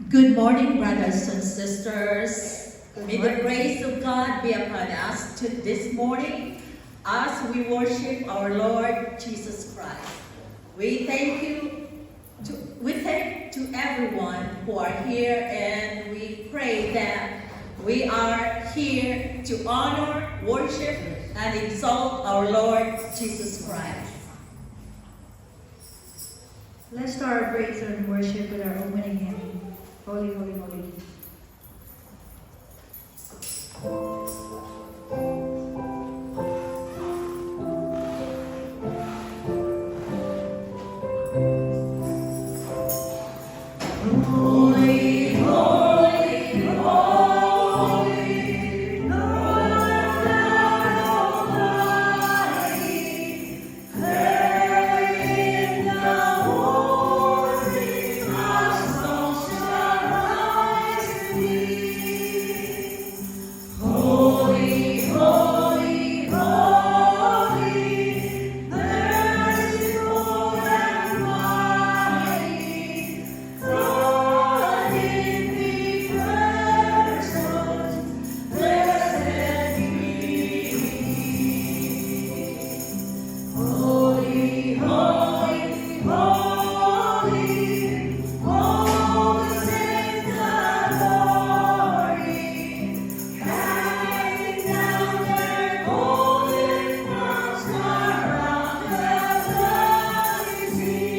Good morning, brothers and sisters. May the grace of God be upon us this morning as we worship our Lord Jesus Christ. We thank to everyone who are here, and we pray that we are here to honor, worship, and exalt our Lord Jesus Christ. Let's start our praise and worship with our opening hymn, Holy, Holy, Holy. Holy, holy, holy, Lord God Almighty, there in the morning our song shall rise to thee. Holy, holy, holy, merciful and mighty, God in three persons, blessed Trinity. Holy, holy, holy, all the saints adoring, casting down their golden crowns around the bloody sea.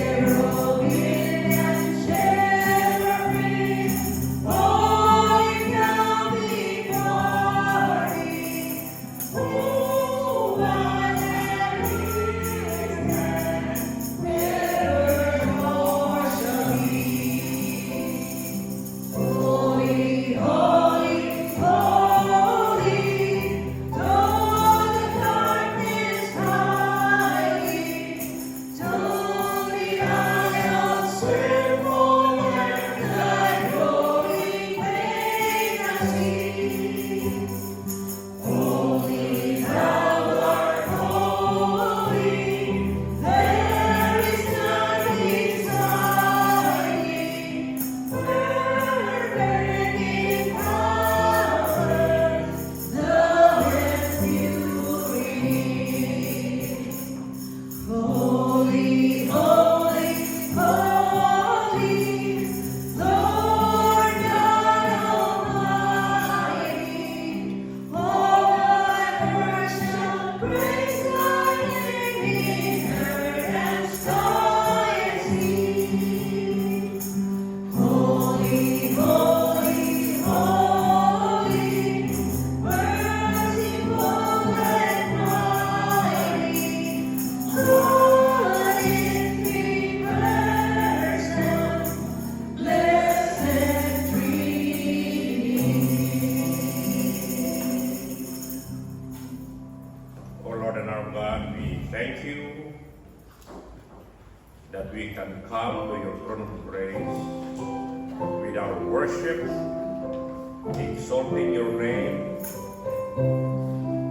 Cherubim and cherubim, falling down before thee. Oh, what an instant, better worship thee. Holy, holy, holy, though the darkness hiding, though the isles tremble and thy glory vain I see. Holy, thou art holy, there is none beside thee. Perfect in power, love and purity. Holy, holy, holy, Lord God Almighty, all earth shall praise thy name in earth and sky and sea. Holy, holy, holy, merciful and mighty, God in three persons, blessed Trinity. O Lord and our God, we thank you that we can come to your throne of grace with our worship, exalting your name,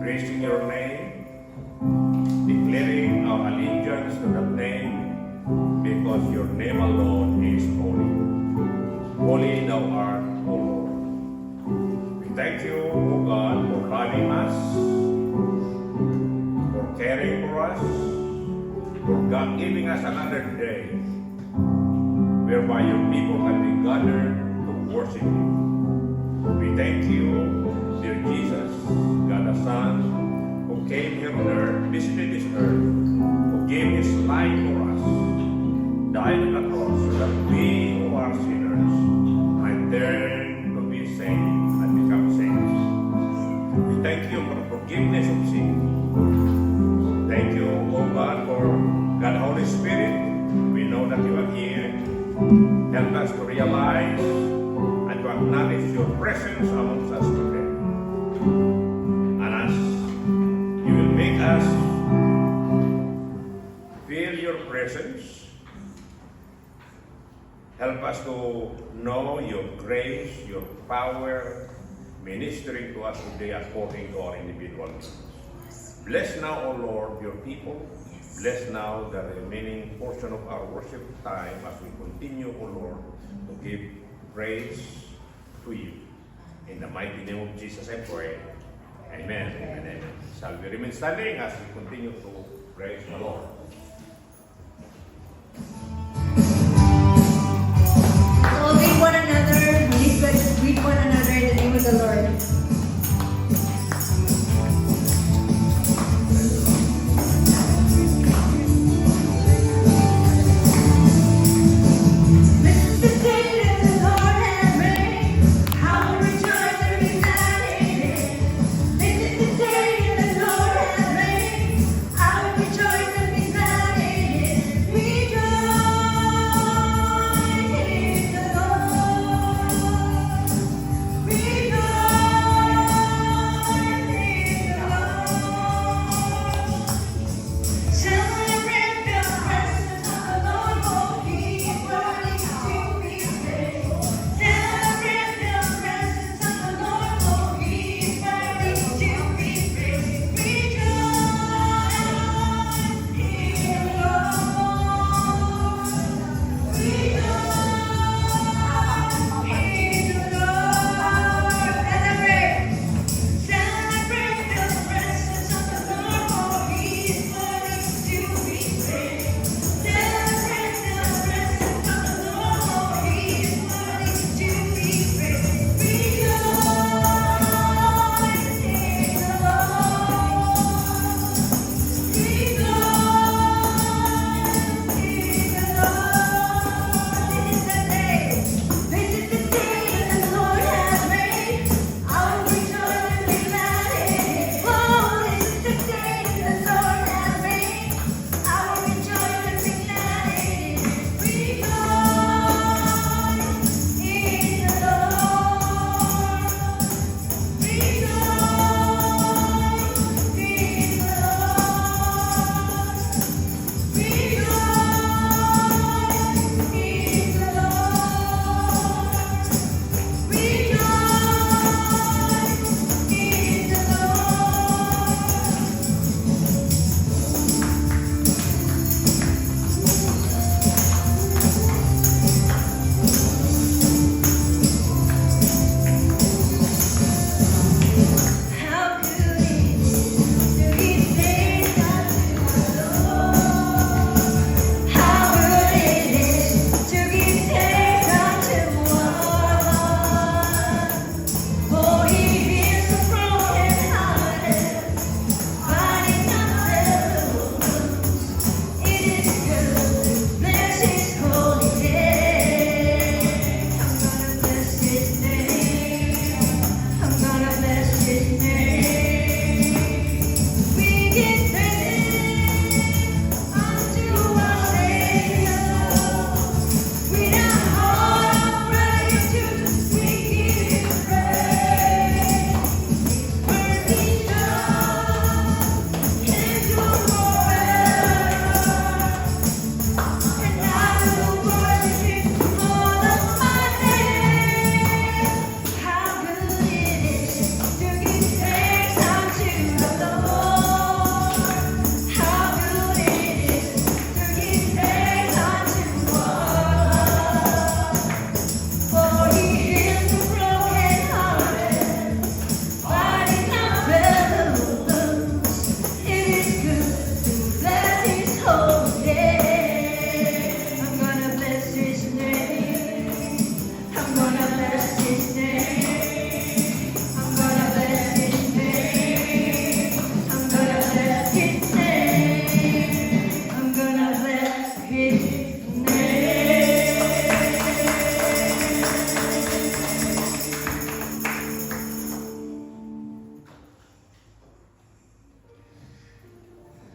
praising your name, declaring our allegiance to that name, because your name alone is holy. Holy thou art, O Lord. We thank you, O God, for loving us, for caring for us, for God giving us another day whereby your people can be gathered to worship you. We thank you, dear Jesus, God the Son, who came here on earth, visited this earth, who gave his life for us, died on the cross so that we who are sinners might turn to be saved and become saints. We thank you for forgiveness of sin. Thank you, O God, for God Holy Spirit. We know that you are here. Help us to realize and to acknowledge your presence amongst us today. And as you will make us feel your presence, help us to know your grace, your power, ministering to us today according to our individual needs. Bless now, O Lord, your people. Bless now the remaining portion of our worship time as we continue, O Lord, to give praise to you. In the mighty name of Jesus I pray. Amen and amen. Shall we remain standing as we continue to praise the Lord? So greet one another. Please greet one another in the name of the Lord.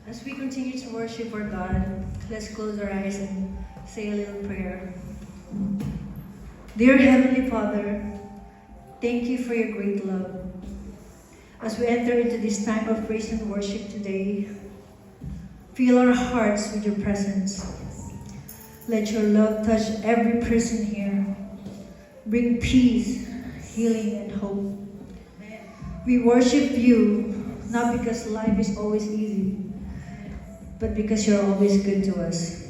As we continue to worship our God, let's close our eyes and say a little prayer. Dear Heavenly Father, thank you for your great love. As we enter into this time of praise and worship today, fill our hearts with your presence. Let your love touch every person here. Bring peace, healing, and hope. We worship you not because life is always easy, but because you're always good to us.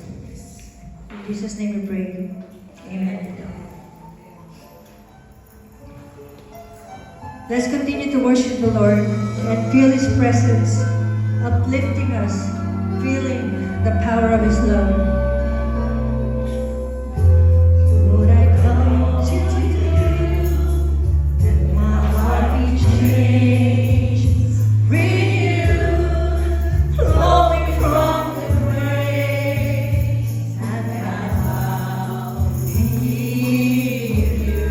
In Jesus' name we pray. Amen. Let's continue to worship the Lord and feel His presence, uplifting us, feeling the power of His love. Lord, I come to you, let my heart be changed, renewed, flowing from the grace that I found in you.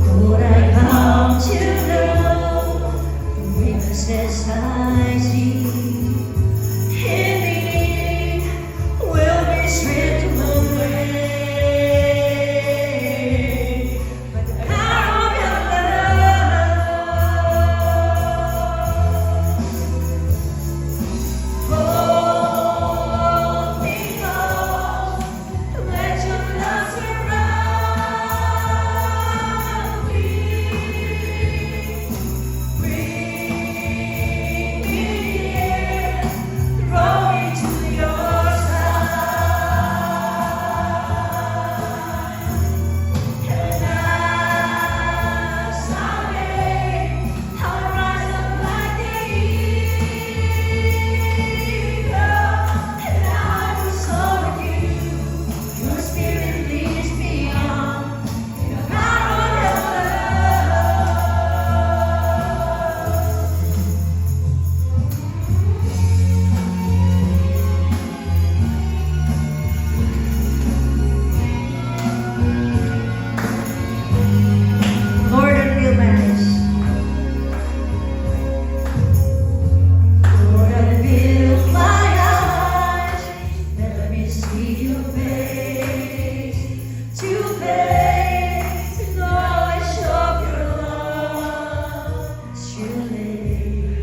Lord, I come to know the weaknesses I see. In me will be stripped away by the power of your love. Hold me close, let your love surround me. Bring me near, throw me to your side, and as I wait, I'll rise up like the eagle, and I will soar with you. Your spirit leads me on in the power of your love. Lord, unveil my eyes. Lord, unveil my eyes. Let me see your face to face the knowledge of your love. Surely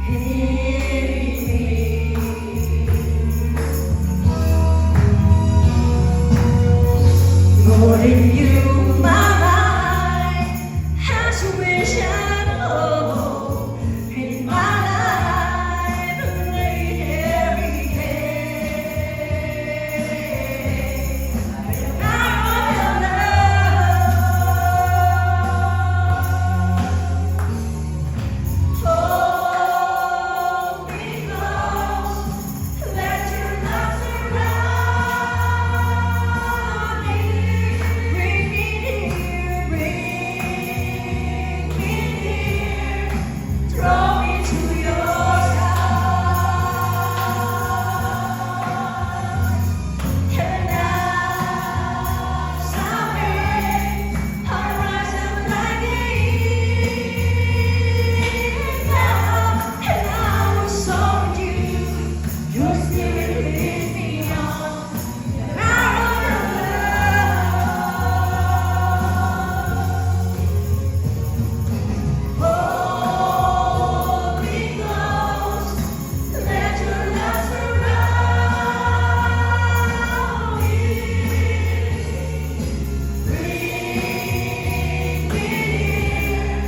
in me. Lord, in you my mind has a wish and hope. In my life laid every day by the power of your love. Hold me close, let your love surround me. Bring me near, throw me to your side, and as I wait, I'll rise up like the eagle, and I will soar with you. Your spirit leads me on in the power of your love. Hold me close, let your love surround me. Bring me near,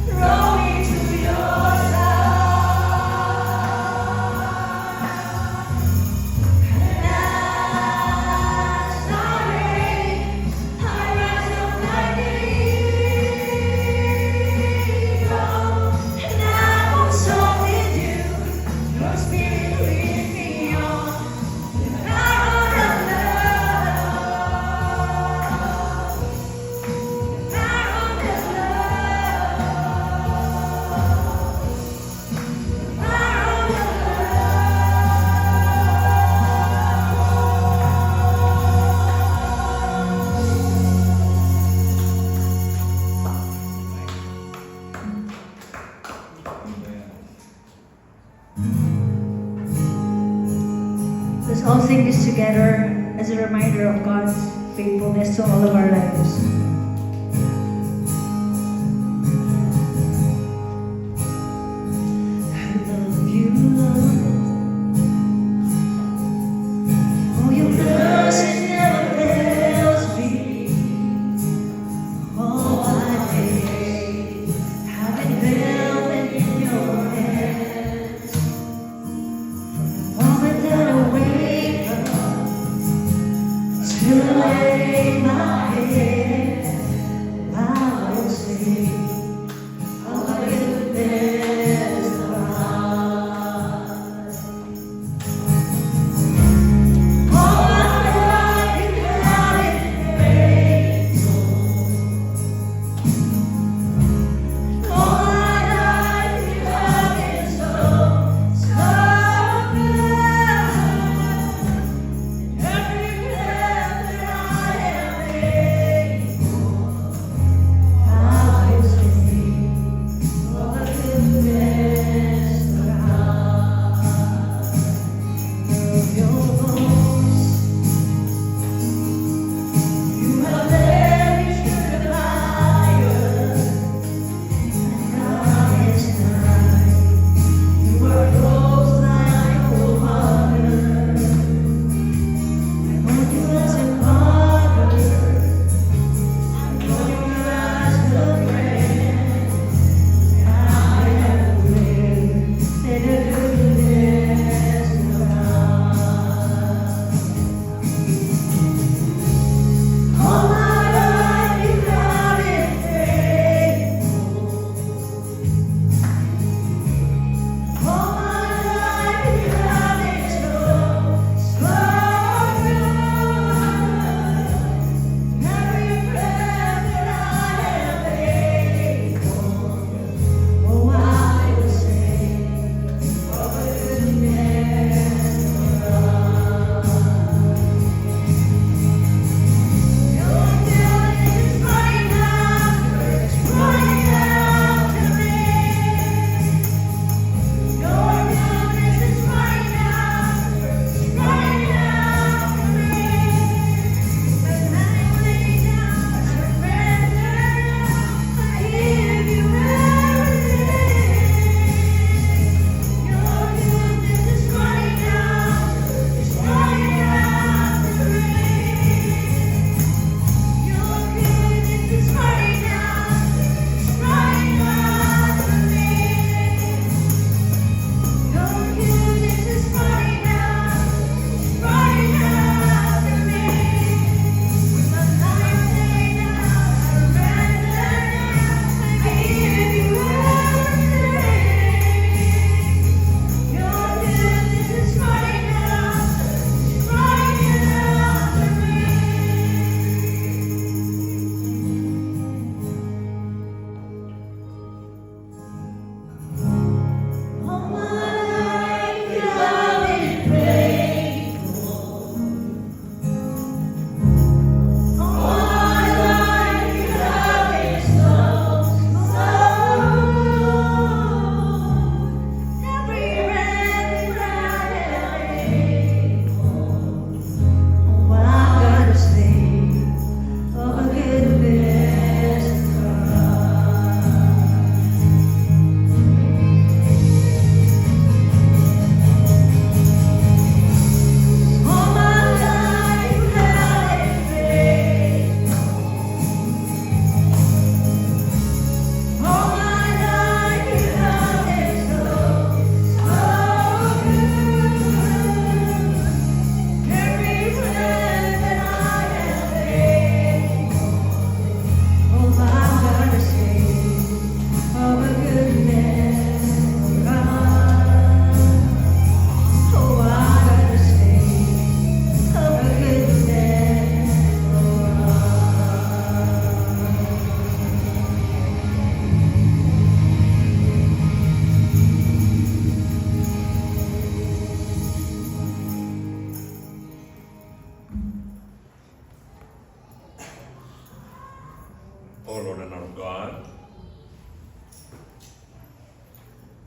throw me to your side, and as I wait, I rise up like the eagle, and I will soar with you. Your spirit leads me on in the power of your love. Power of your love. Power of your Let's all sing this together as a reminder of God's faithfulness to all of our lives. I love you, Lord. Oh, your mercy never fails me. All my days have been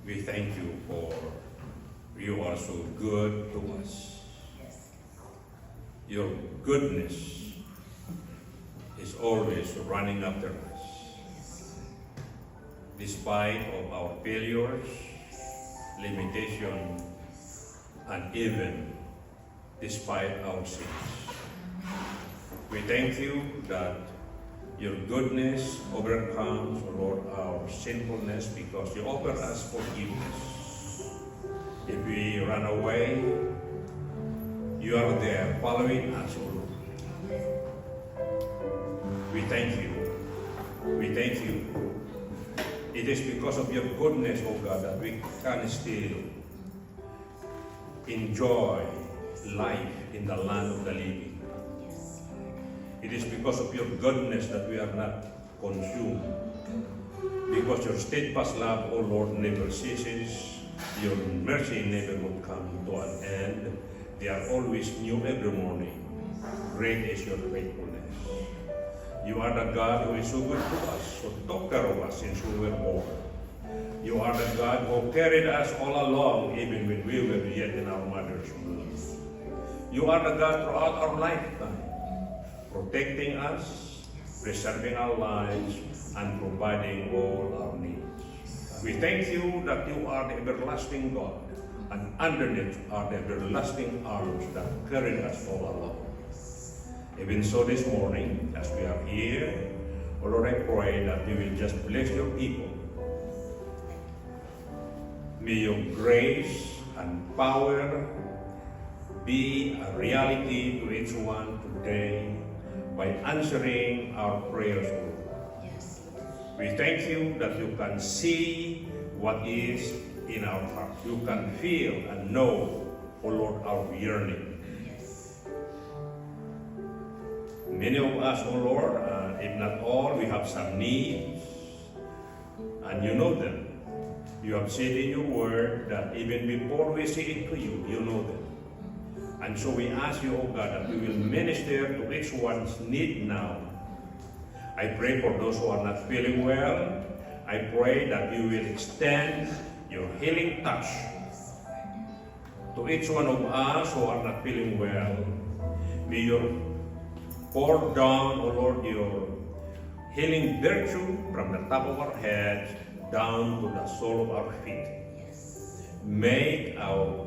we thank you for you are so good to us. Yes. Your goodness is always running after us. Despite of our failures, limitations, and even despite our sins. We thank you that your goodness overcomes, Lord, our sinfulness because you offer us forgiveness. If we run away, you are there following us, O Lord. We thank you. We thank you. It is because of your goodness, O God, that we can still enjoy life in the land of the living. It is because of your goodness that we are not consumed. Because your steadfast love, O Lord, never ceases. Your mercy never will come to an end. They are always new every morning. Great is your faithfulness. You are the God who is so good to us, who took care of us since we were born. You are the God who carried us all along, even when we were yet in our mother's womb. You are the God throughout our lifetime, protecting us, preserving our lives, and providing all our needs. We thank you that you are the everlasting God, and underneath are the everlasting arms that carried us all along. Even so this morning, as we are here, O Lord, I pray that you will just bless your people. May your grace and power be a reality to each one today by answering our prayers, Lord. Yes. We thank you that you can see what is in our heart. You can feel and know, O Lord, our yearning. Many of us, O Lord, if not all, we have some needs, and you know them. You have said in your word that even before we say it to you, you know them. And so we ask you, O God, that we will minister to each one's need now. I pray for those who are not feeling well. I pray that you will extend your healing touch to each one of us who are not feeling well. May you pour down, O Lord, your healing virtue from the top of our heads down to the sole of our feet. Make our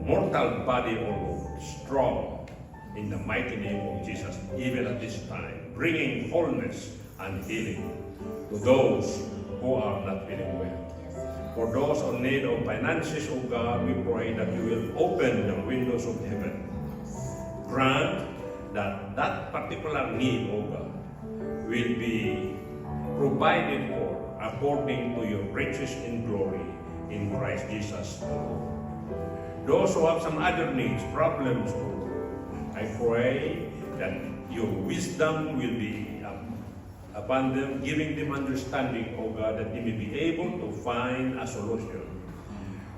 mortal body, O Lord, strong in the mighty name of Jesus, even at this time, bringing wholeness and healing to those who are not feeling well. For those in need of finances, O God, we pray that you will open the windows of heaven. Grant that that particular need, O God, will be provided for according to your riches in glory in Christ Jesus the Lord. Those who have some other needs, problems, O Lord, I pray that your wisdom will be upon them, giving them understanding, O God, that they may be able to find a solution.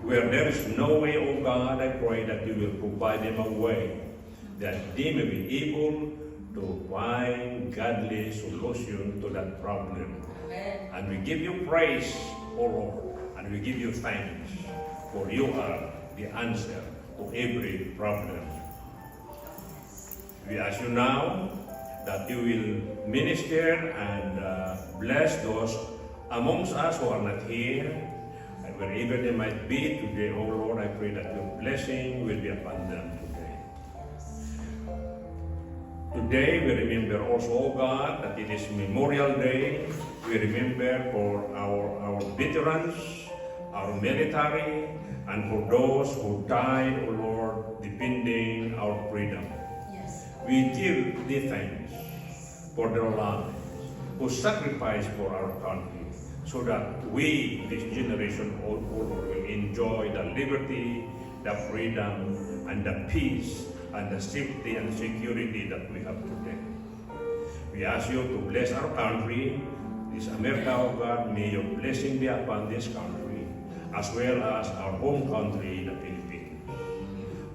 Where there is no way, O God, I pray that you will provide them a way, that they may be able to find godly solution to that problem. Amen. And we give you praise, O Lord, and we give you thanks, for you are the answer to every problem. We ask you now that you will minister and bless those amongst us who are not here, and wherever they might be today, O Lord, I pray that your blessing will be upon them today. Today we remember also, O God, that it is Memorial Day. We remember for our veterans, our military, and for those who died, O Lord, defending our freedom. Yes. We give thee thanks for their lives, who sacrificed for our country, so that we, this generation, O Lord, will enjoy the liberty, the freedom, and the peace, and the safety and security that we have today. We ask you to bless our country, this America, O God. May your blessing be upon this country, as well as our home country, the Philippines.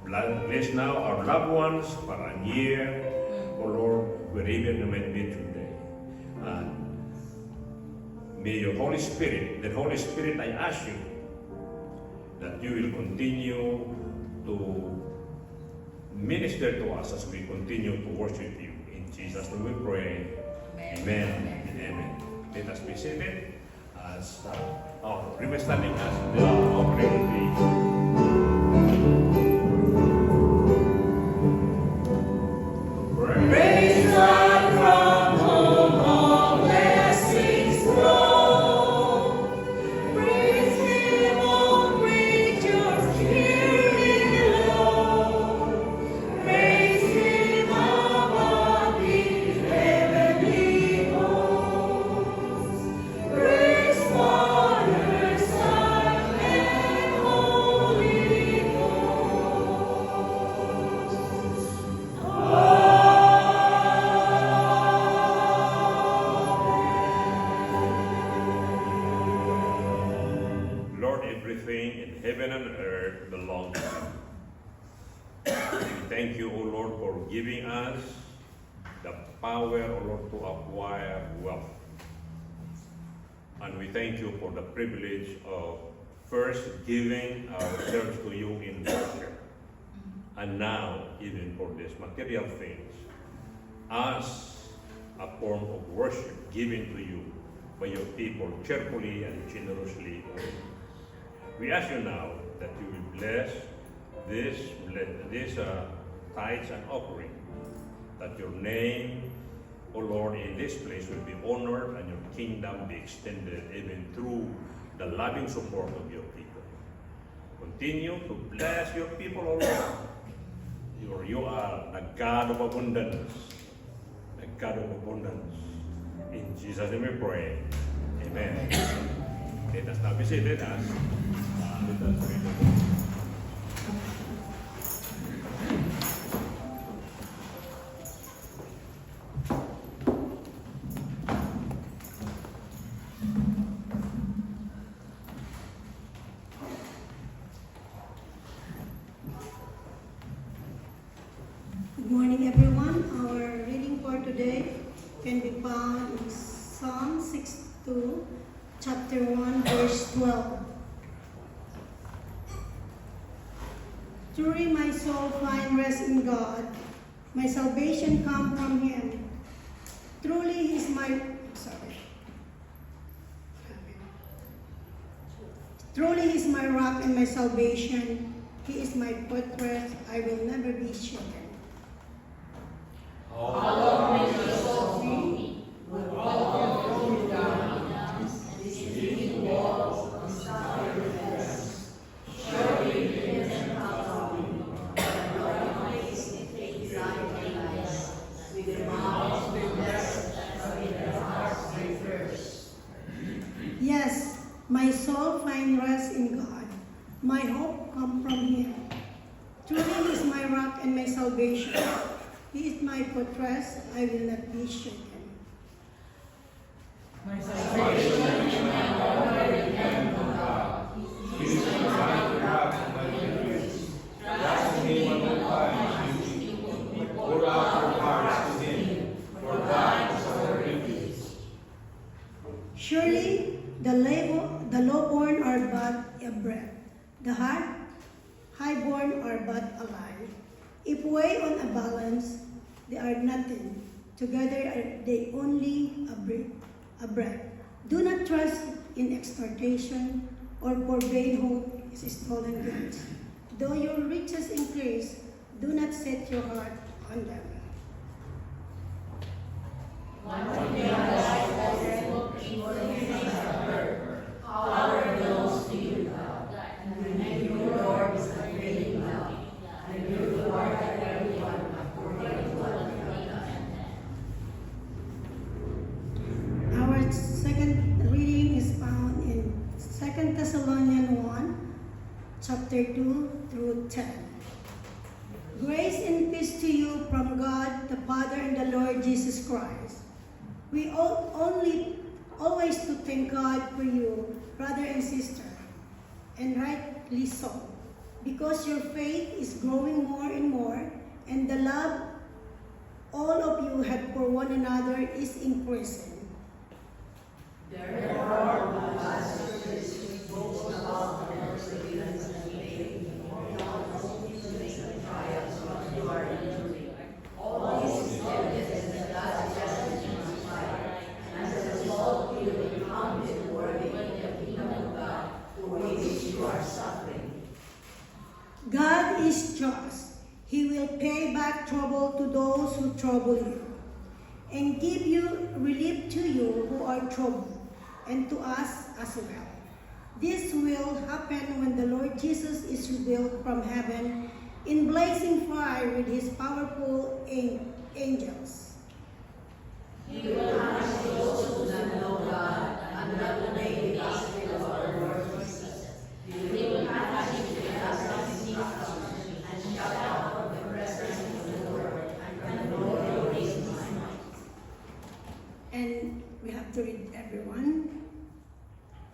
Bless now our loved ones for a year, O Lord, wherever they might be today. And may your Holy Spirit, the Holy Spirit, I ask you that you will continue to minister to us as we continue to worship you. In Jesus' name we pray. Amen and amen. Let us be seated as remain standing as the offering will be. Praise God from whom all blessings flow. Praise Him, all creatures here below. Praise Him above the heavenly hosts. Praise Father, Son, and Holy Ghost. Lord, everything in heaven and earth belongs to you. We thank you, O Lord, for giving us the power, O Lord, to acquire wealth. And we thank you for the privilege of first giving ourselves to you in worship. And now, even for these material things, as a form of worship given to you by your people cheerfully and generously. We ask you now that you will bless this tithes and offering, that your name, O Lord, in this place will be honored and your kingdom be extended even through the loving support of your people. Continue to bless your people, O Lord. You are the God of abundance, the God of abundance. In Jesus' name we pray. Amen. Let us now be seated as let us read the word. Good morning, everyone. Our reading for today can be found in Psalm 62, chapter 1, verse 12. Truly my soul find rest in God. My salvation come from Him. Truly He is my Truly He is my rock and my salvation. He is my fortress. I will never be shaken. Yes, my soul find rest in God. My hope come from Him. Truly He is my rock and my salvation. He is my fortress. I will not be shaken. Surely the lowborn are but a breath, the highborn are but a lie. If weighed on a balance, they are nothing. Together are they only a breath. Do not trust in extortion, or for vain hope is stolen goods. Though your riches increase, do not set your heart on them. Our second reading is found in 2 Thessalonians 1, chapter 2 through 10. Grace and peace to you from God, the Father, and the Lord Jesus Christ. We always to thank God for you, brother and sister, and rightly so, because your faith is growing more and more, and the love all of you have for one another is increasing. Therefore, is just. He will pay back trouble to those who trouble you, and give you relief to you who are troubled, and to us as well. This will happen when the Lord Jesus is revealed from heaven in blazing fire with his powerful angels. And we have to read everyone.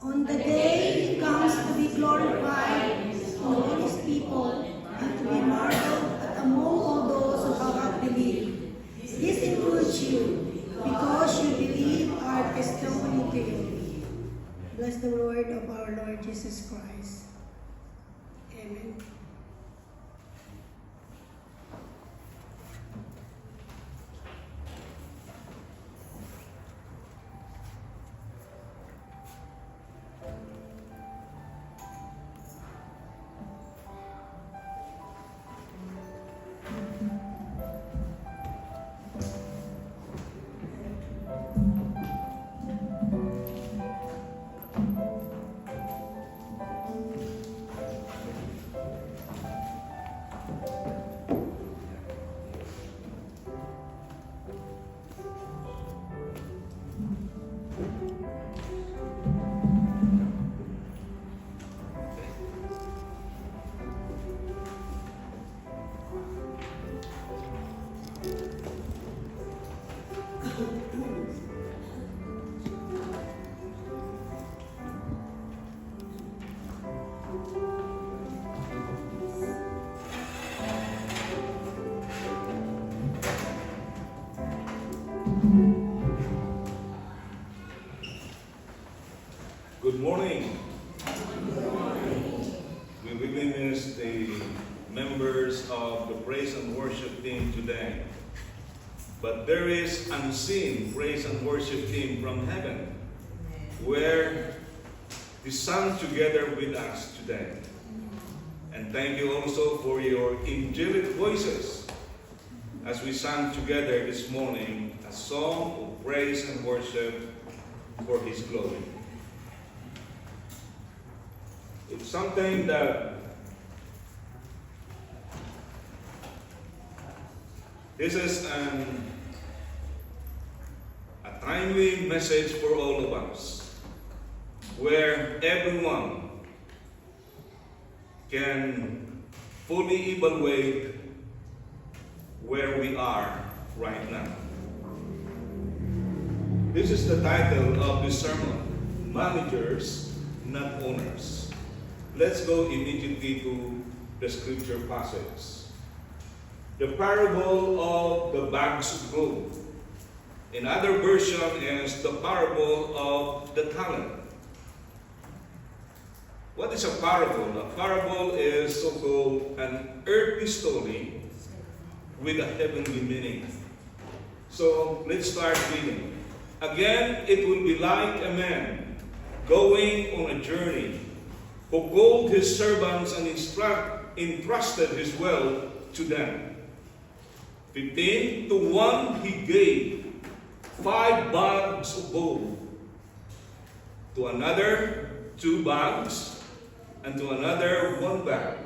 On the day he comes to be glorified in all his people and to be marveled at among all those who have believed. This includes you, because you believe our testimony to you. Bless the word of our Lord Jesus Christ. Amen. Good morning. We will witness the members of the praise and worship team today. But there is unseen praise and worship team from heaven where they sang together with us today. And thank you also for your angelic voices as we sang together this morning a song of praise and worship for His glory. It's something that this is a timely message for all of us, where everyone can fully evaluate where we are right now. This is the title of this sermon, Managers, Not Owners. Let's go immediately to the scripture passage. The parable of the bags of gold. Another version is the parable of the talent. What is a parable? A parable is so-called an earthly story with a heavenly meaning. So let's start reading. Again, it will be like a man going on a journey who called his servants and entrusted his wealth to them. 15, to one he gave 5 bags of gold, to another 2 bags, and to another 1 bag,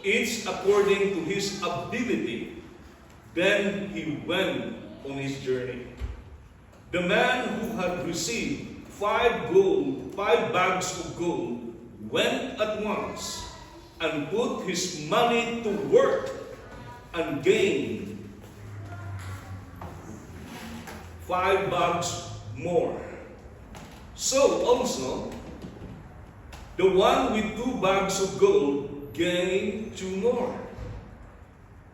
each according to his ability. Then he went on his journey. The man who had received 5 bags of gold went at once and put his money to work and gained 5 bags more. So also, the one with 2 bags of gold gained 2 more.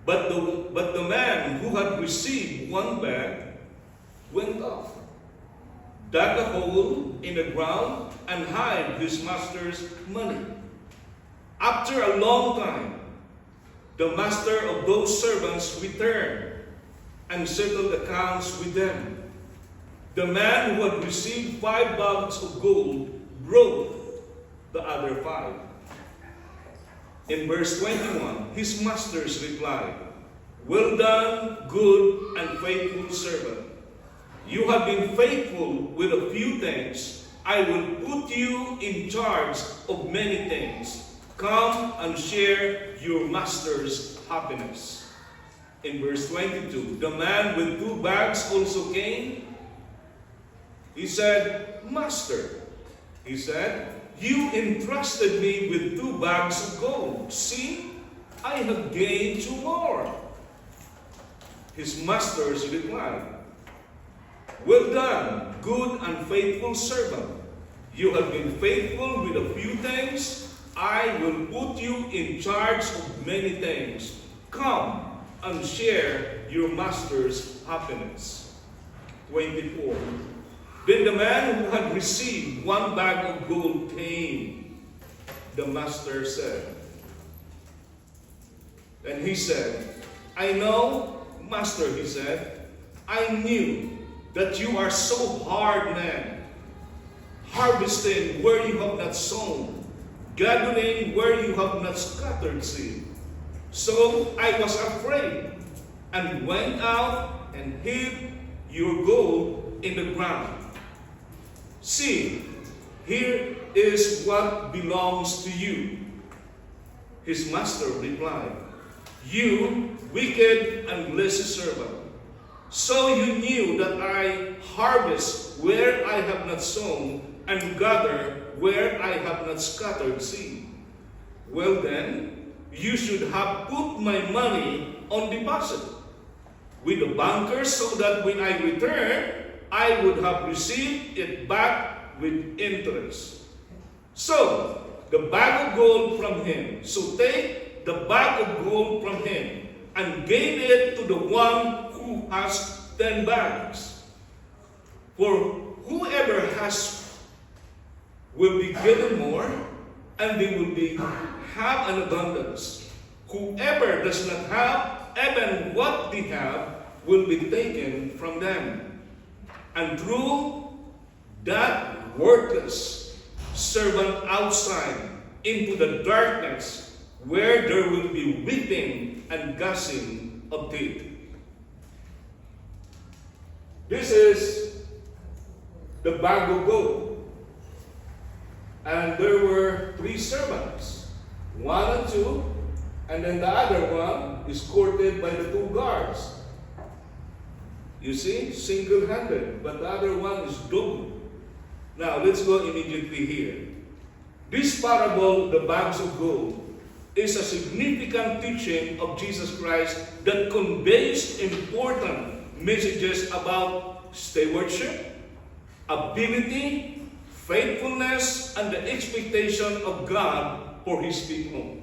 But the man who had received 1 bag went off, dug a hole in the ground, and hid his master's money. After a long time, the master of those servants returned and settled accounts with them. The man who had received 5 bags of gold brought the other 5. In verse 21, his masters replied, "Well done, good and faithful servant. You have been faithful with a few things. I will put you in charge of many things. Come and share your master's happiness." In verse 22, the man with 2 bags also came. He said, "Master," he said, "you entrusted me with 2 bags of gold. See, I have gained 2 more." His masters replied, "Well done, good and faithful servant. You have been faithful with a few things. I will put you in charge of many things. Come and share your master's happiness." 24. Then the man who had received 1 bag of gold came. The master said, and he said, "I know, master," he said, "I knew that you are so hard man, harvesting where you have not sown, gathering where you have not scattered seed. So I was afraid and went out and hid your gold in the ground. See, here is what belongs to you." His master replied, "You wicked and lazy servant. So you knew that I harvest where I have not sown and gather where I have not scattered seed. Well then, you should have put my money on deposit with the bankers so that when I return, I would have received it back with interest." So, the bag of gold from him. So take the bag of gold from him and gave it to the one who has 10 bags. For whoever has will be given more, and they will have an abundance. Whoever does not have, even what they have will be taken from them. And through that worthless servant outside into the darkness where there will be weeping and gnashing of teeth. This is the bag of gold. And there were 3 servants, 1 and 2, and then the other one is courted by the 2 guards. You see, single-handed, but the other one is double. Now, let's go immediately here. This parable, the bags of gold, is a significant teaching of Jesus Christ that conveys important messages about stewardship, ability, faithfulness, and the expectation of God for His people.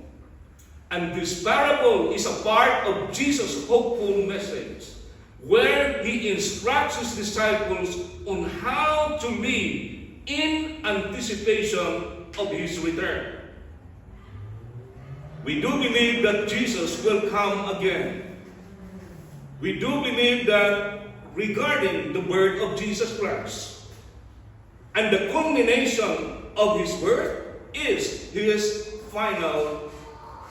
And this parable is a part of Jesus' hopeful message, where He instructs His disciples on how to live in anticipation of His return. We do believe that Jesus will come again. We do believe that regarding the birth of Jesus Christ, and the culmination of His birth is His final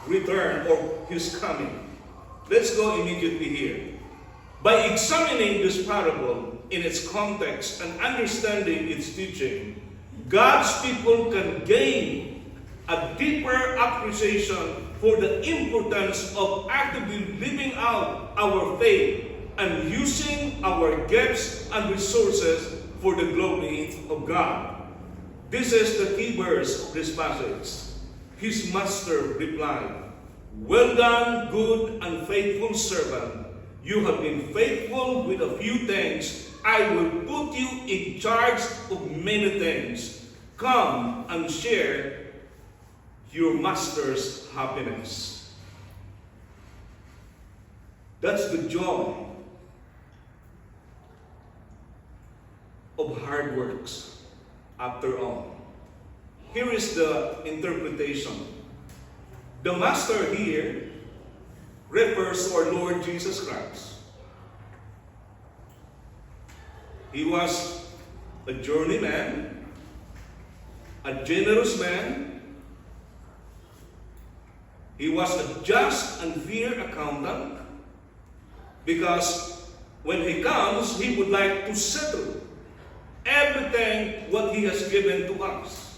return or His coming. Let's go immediately here. By examining this parable in its context and understanding its teaching, God's people can gain a deeper appreciation for the importance of actively living out our faith and using our gifts and resources for the glory of God. This is the key verse of this passage. His master replied, "Well done, good and faithful servant. You have been faithful with a few things. I will put you in charge of many things. Come and share your master's happiness." That's the joy of hard works, after all. Here is the interpretation. The master here refers to our Lord Jesus Christ. He was a journeyman, a generous man, He was a just and fair accountant because when he comes, he would like to settle everything what he has given to us.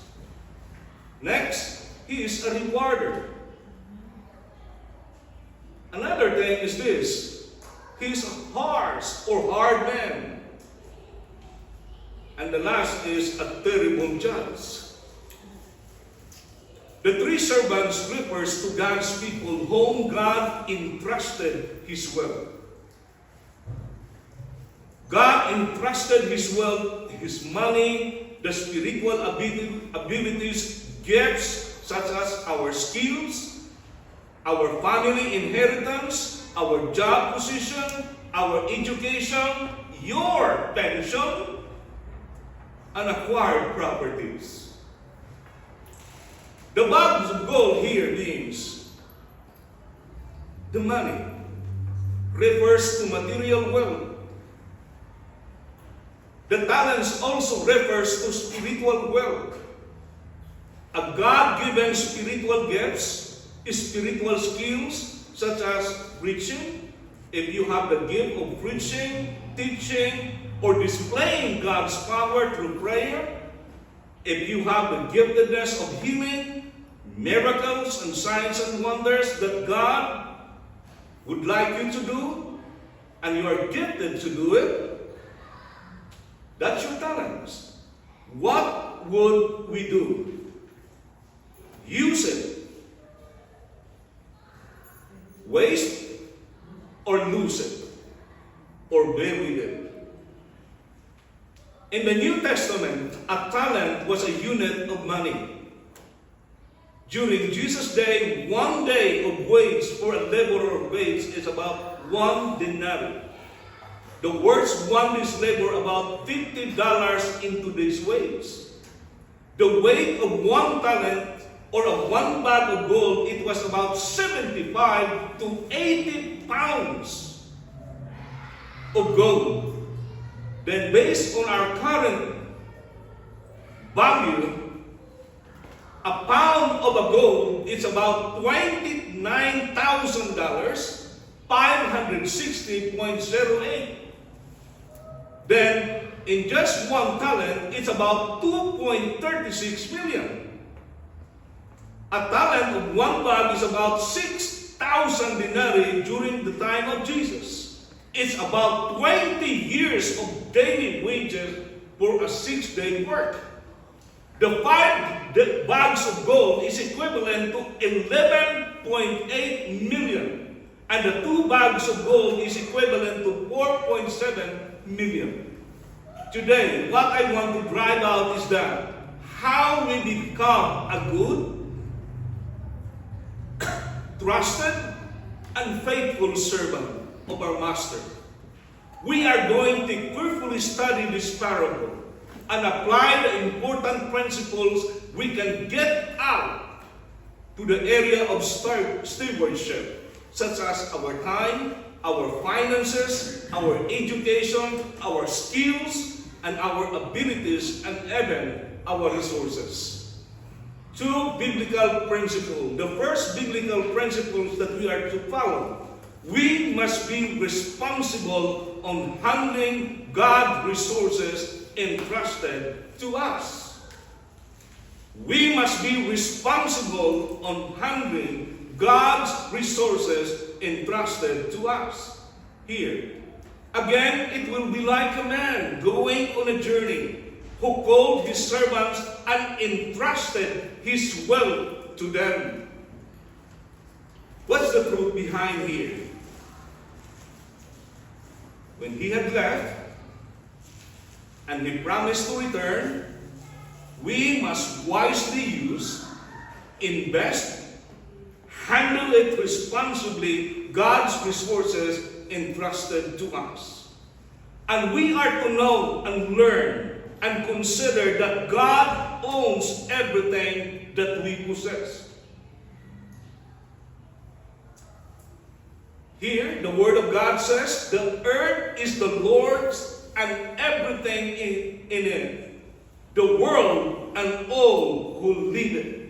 Next, he is a rewarder. Another thing is this: he is a harsh or hard man. And the last is a terrible judge. The three servants refers to God's people whom God entrusted His wealth. God entrusted His wealth, His money, the spiritual abilities, gifts such as our skills, our family inheritance, our job position, our education, your pension, and acquired properties. The bags of gold here means the money refers to material wealth. The talents also refers to spiritual wealth. A God-given spiritual gifts, spiritual skills such as preaching. If you have the gift of preaching, teaching, or displaying God's power through prayer, if you have the giftedness of healing, miracles, and signs and wonders that God would like you to do, and you are gifted to do it, that's your talents. What would we do? Use it. Waste or lose it, or bury it. In the New Testament, a talent was a unit of money. During Jesus' day, 1 day of wage for a laborer of wage is about 1 denarii. The words 1 day's labor about $50 in today's wage. The weight of 1 talent or of 1 bag of gold, it was about 75 to 80 pounds of gold. Then based on our current value, a pound of a gold is about $29,000, 560.08. Then, in just 1 talent, it's about 2.36 million. A talent of 1 bag is about 6,000 denarii during the time of Jesus. It's about 20 years of daily wages for a 6-day work. The 5 bags of gold is equivalent to 11.8 million. And the 2 bags of gold is equivalent to 4.7 million. Today, what I want to drive out is that how we become a good, trusted, and faithful servant of our Master. We are going to carefully study this parable and apply the important principles we can get out to the area of stewardship, such as our time, our finances, our education, our skills, and our abilities, and even our resources. 2 biblical principles. The first biblical principles that we are to follow. We must be responsible on handling God's resources entrusted to us. We must be responsible on handling God's resources entrusted to us. Here, again, it will be like a man going on a journey who called his servants and entrusted his wealth to them. What's the truth behind here? When he had left, and he promised to return, we must wisely use, invest, handle it responsibly, God's resources entrusted to us. And we are to know and learn and consider that God owns everything that we possess. Here, the Word of God says, the earth is the Lord's and everything in it, the world and all who live it.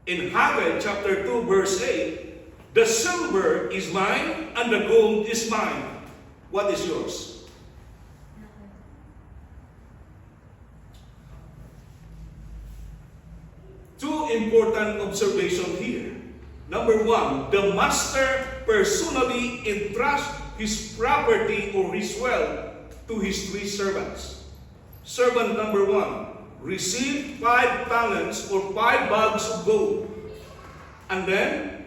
In Haggai chapter 2 verse 8, the silver is mine and the gold is mine. What is yours? Two important observations here. Number one, the master personally entrusts his property or his wealth to his three servants. Servant number one received 5 talents or 5 bags of gold. And then,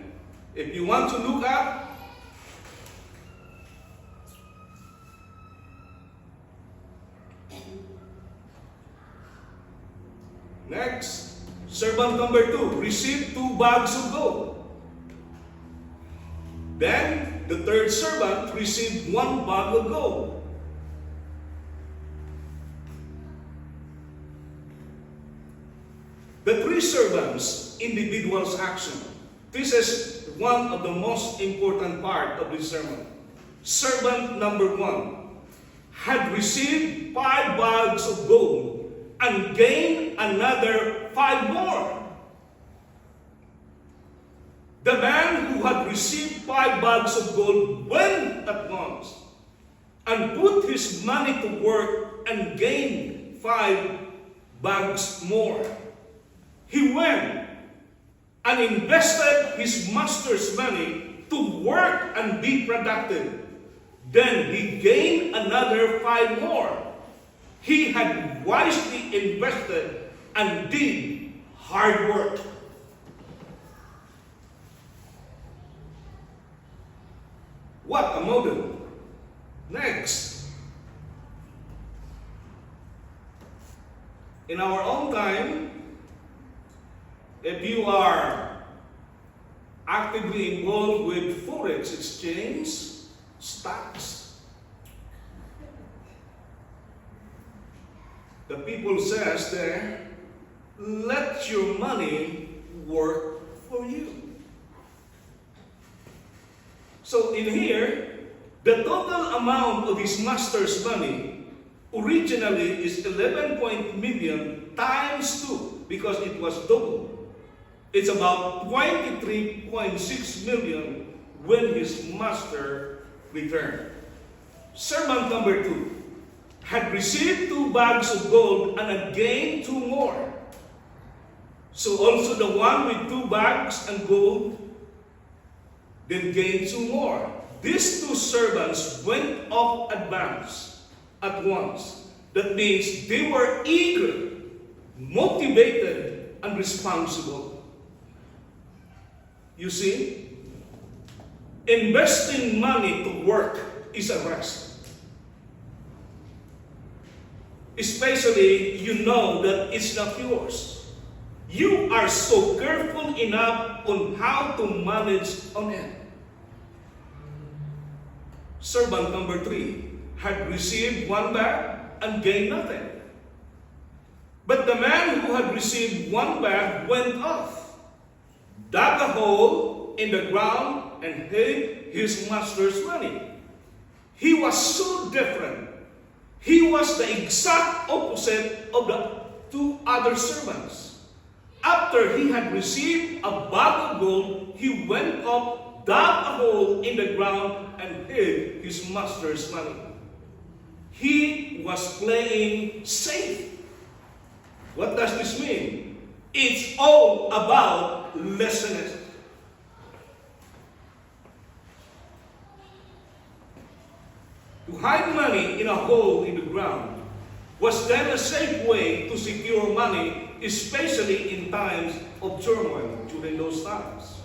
if you want to look up, next, servant number 2 received 2 bags of gold. Then, the third servant received 1 bag of gold. The 3 servants, individual's action. This is one of the most important part of this sermon. Servant number 1 had received 5 bags of gold and gained another 5 more. The man who had received 5 bags of gold went at once and put his money to work and gained 5 bags more. He went and invested his master's money to work and be productive. Then he gained another 5 more. He had wisely invested and did hard work. What a model. Next. In our own time, if you are actively involved with forex exchange, stocks, the people says there, let your money work for you. So in here, the total amount of his master's money originally is 11 million times 2 because it was double. It's about 23.6 million when his master returned. Servant number 2 had received 2 bags of gold and had gained 2 more. So also the one with 2 bags and gold then gained 2 more. These 2 servants went off at once. That means they were eager, motivated, and responsible. You see, investing money to work is a risk. Especially you know that it's not yours. You are so careful enough on how to manage on it. Servant number 3 had received 1 bag and gained nothing. But the man who had received 1 bag went off, dug a hole in the ground, and hid his master's money. He was so different. He was the exact opposite of the 2 other servants. After he had received a bag of gold, he went up, dug a hole in the ground, and hid his master's money. He was playing safe. What does this mean? It's all about laziness. To hide money in a hole in the ground was then a safe way to secure money, especially in times of turmoil during those times.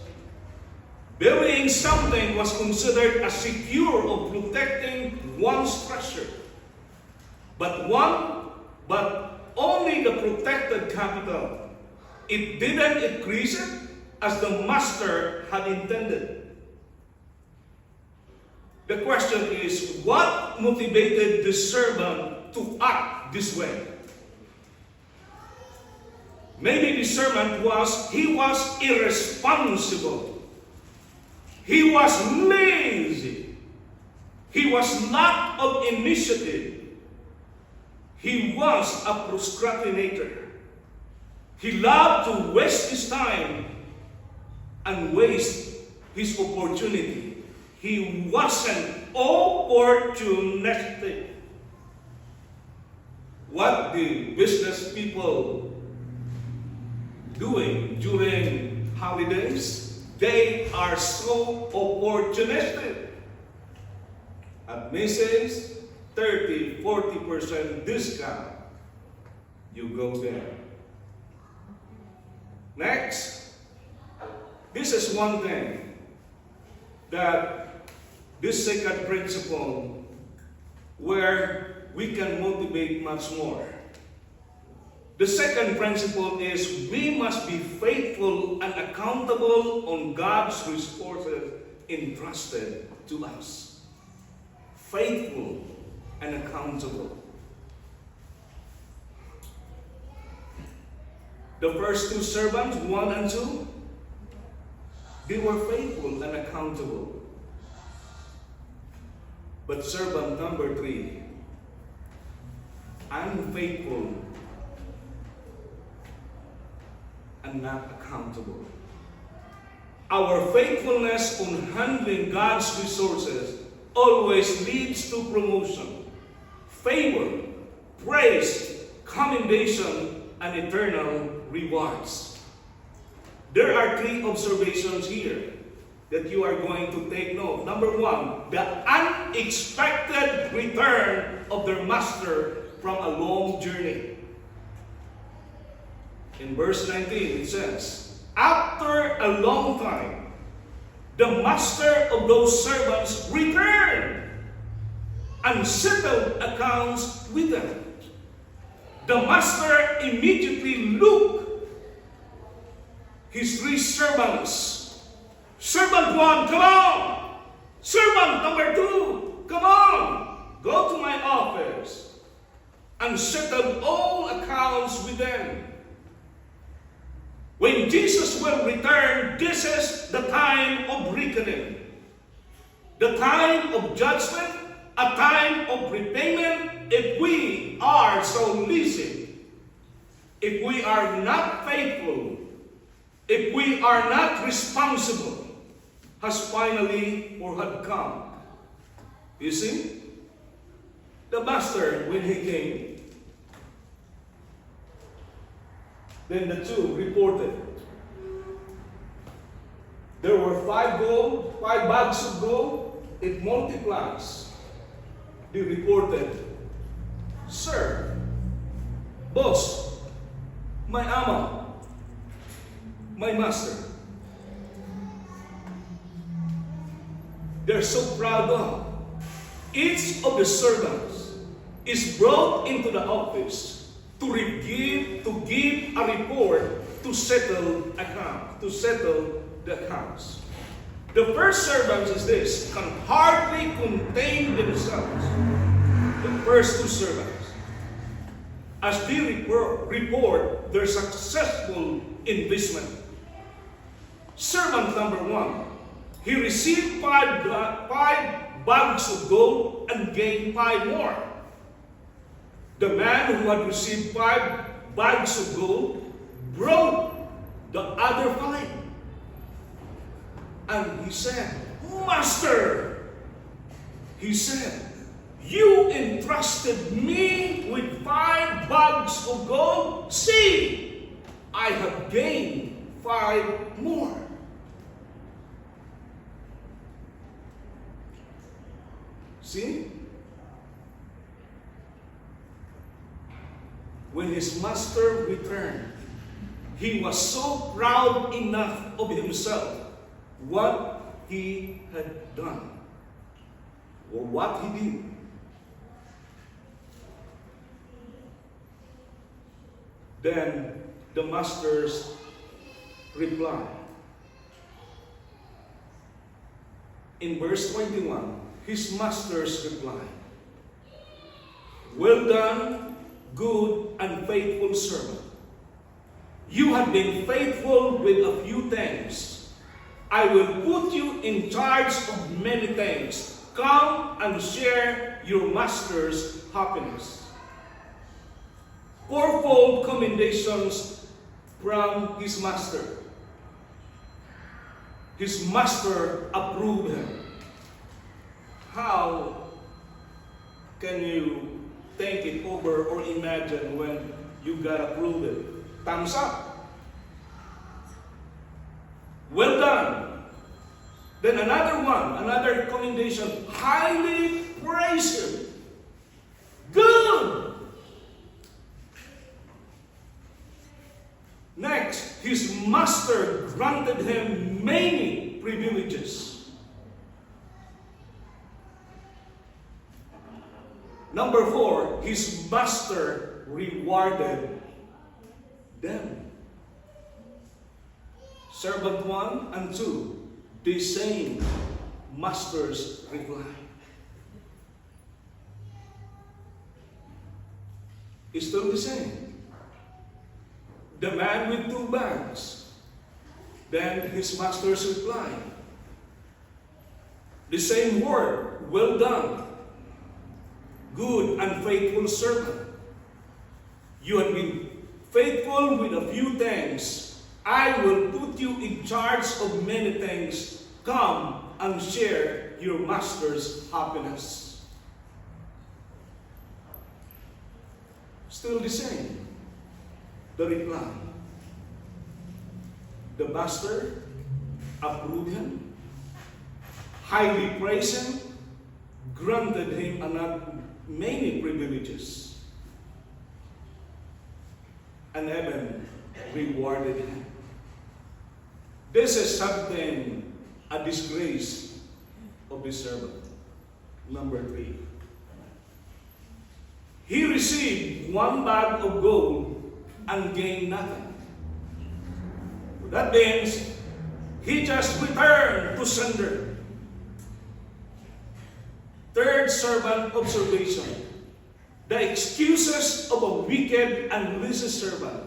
Burying something was considered as secure of protecting one's treasure. But only the protected capital. It didn't increase it as the master had intended. The question is, what motivated the servant to act this way? Maybe the servant was irresponsible. He was lazy. He was lack of initiative. He was a procrastinator. He loved to waste his time and waste his opportunity. He wasn't opportunistic. What the business people doing during holidays? They are so opportunistic. At Macy's, 30-40% discount. You go there. Next, this is one thing that this second principle where we can motivate much more. The second principle is we must be faithful and accountable on God's resources entrusted to us. Faithful and accountable. The first two servants, 1 and 2, they were faithful and accountable. But servant number 3, unfaithful and not accountable. Our faithfulness on handling God's resources always leads to promotion, favor, praise, commendation, and eternal rewards. There are 3 observations here that you are going to take note. Number 1, the unexpected return of their master from a long journey. In verse 19 it says, after a long time, the master of those servants returned and settled accounts with them. The master immediately looked his 3 servants. Servant 1, come on! Servant number 2, come on! Go to my office and settle all accounts with them. When Jesus will return, this is the time of reckoning. The time of judgment, a time of repayment if we are so lazy. If we are not faithful, if we are not responsible, has finally or had come. You see? The master, when he came, then the 2 reported. There were 5 bags of gold. It multiplies. They reported, sir, boss, my ama, my master. They're so proud of. Each of the servants is brought into the office to give a report to settle the accounts. The first servants is this, can hardly contain themselves. The first 2 servants, as they report their successful investment. Servant number 1, he received 5 bags of gold and gained 5 more. The man who had received 5 bags of gold brought the other 5. And he said, Master, he said, you entrusted me with 5 bags of gold. See, I have gained 5 more. See? When his master returned, he was so proud enough of himself, what he had done, or what he did. Then the master's reply. In verse 21, his master's reply. Well done, good and faithful servant. You have been faithful with a few things. I will put you in charge of many things. Come and share your master's happiness. 4-fold commendations from his master. his master approved him. How can you think it over or imagine when you got approved? Thumbs up. Well done. Then another one, another commendation, highly praised. Good. Next, his master granted him many privileges. Number 4, his master rewarded them. Servant 1 and 2, the same master's reply. It's still the same. The man with 2 bags. Then his master's reply. The same word, well done, good and faithful servant. You have been faithful with a few things. I will put you in charge of many things. Come and share your master's happiness. Still the same. The reply. The master approved him, highly praised him, granted him many privileges, and heaven rewarded him. This is something, a disgrace of the servant. Number 3. He received 1 bag of gold and gained nothing. That means he just returned to sender. Third servant observation. The excuses of a wicked and lazy servant.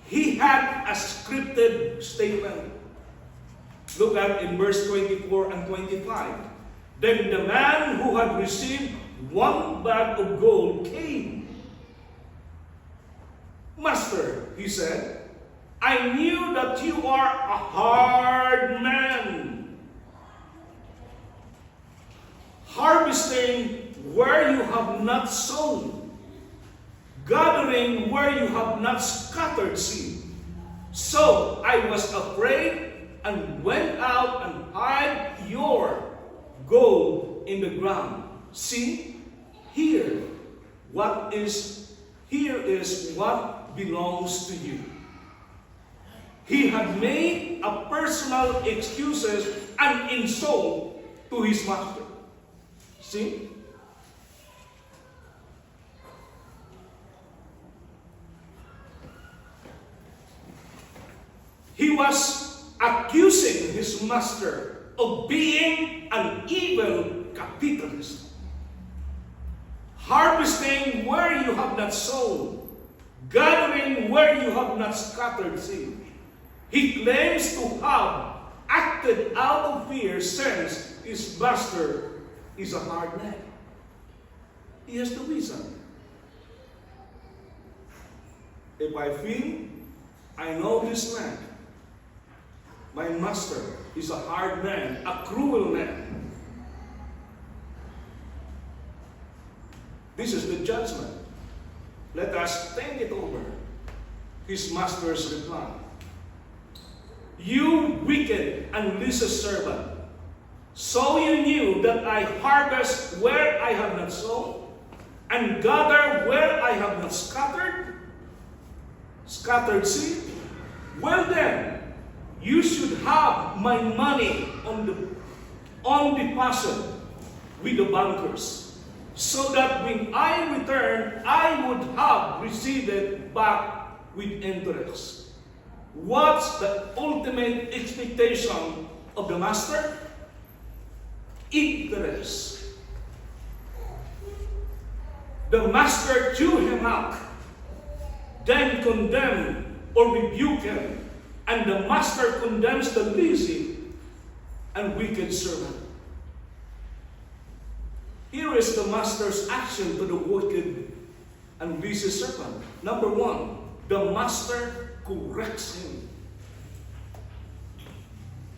He had a scripted statement. Look at in verse 24 and 25. Then the man who had received 1 bag of gold came. Master, he said, I knew that you are a hard man, harvesting where you have not sown, gathering where you have not scattered seed. So I was afraid and went out and hid your gold in the ground. See, here is what belongs to you. He had made a personal excuses and insult to his master. See? He was accusing his master of being an evil capitalist. Harvesting where you have not sown, gathering where you have not scattered seed. He claims to have acted out of fear since his master is a hard man. He has the reason. If I feel, I know this man. My master is a hard man, a cruel man. This is the judgment. Let us think it over. His master's reply. You wicked and lazy servant, so you knew that I harvest where I have not sown, and gather where I have not scattered seed? Well then, you should have my money on deposit with the bankers, so that when I return, I would have received it back with interest. What's the ultimate expectation of the master? Interest. The master threw him out, then condemned or rebuked him, and the master condemns the lazy and wicked servant. Here is the master's action to the wicked and lazy servant. Number 1, the master corrects him.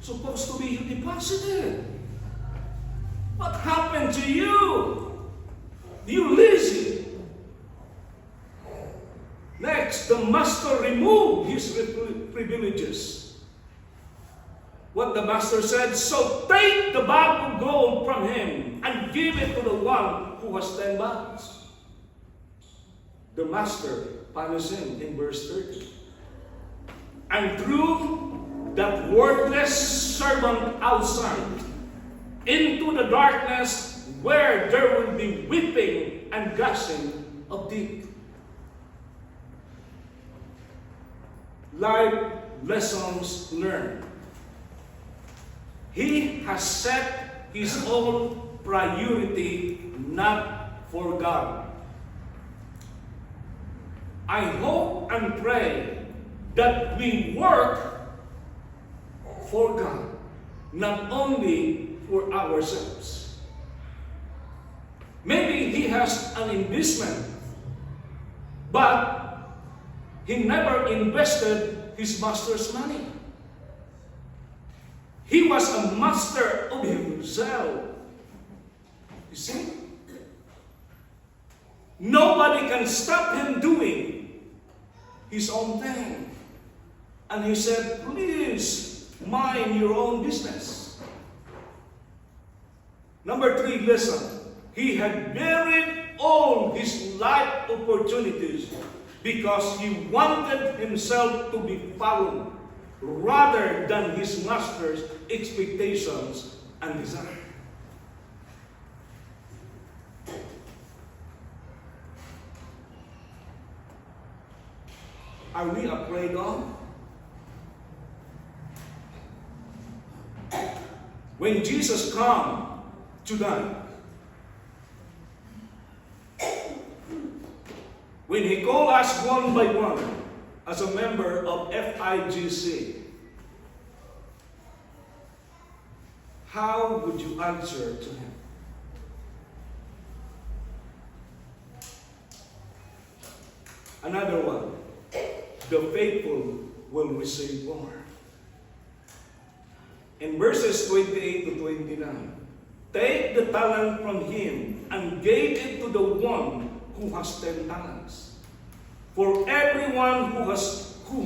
Supposed to be you deposited. What happened to you? You lazy. Next, the master removed his privileges. What the master said, so take the bag of gold from him and give it to the one who has 10 bags. The master punished him in verse 30. And threw that worthless servant outside into the darkness where there will be weeping and gnashing of teeth. Life lessons learned. He has set his own priority not for God. I hope and pray that we work for God, not only for ourselves. Maybe he has an investment, but he never invested his master's money. He was a master of himself. You see? Nobody can stop him doing his own thing. And he said, please mind your own business. Number 3, listen. He had buried all his life opportunities because he wanted himself to be found rather than his master's expectations and desire. Are we afraid of? When Jesus come tonight, when he called us one by one as a member of FIGC, how would you answer to him? Another one, the faithful will receive more. In verses 28 to 29, take the talent from him and gave it to the one who has 10 talents. For everyone who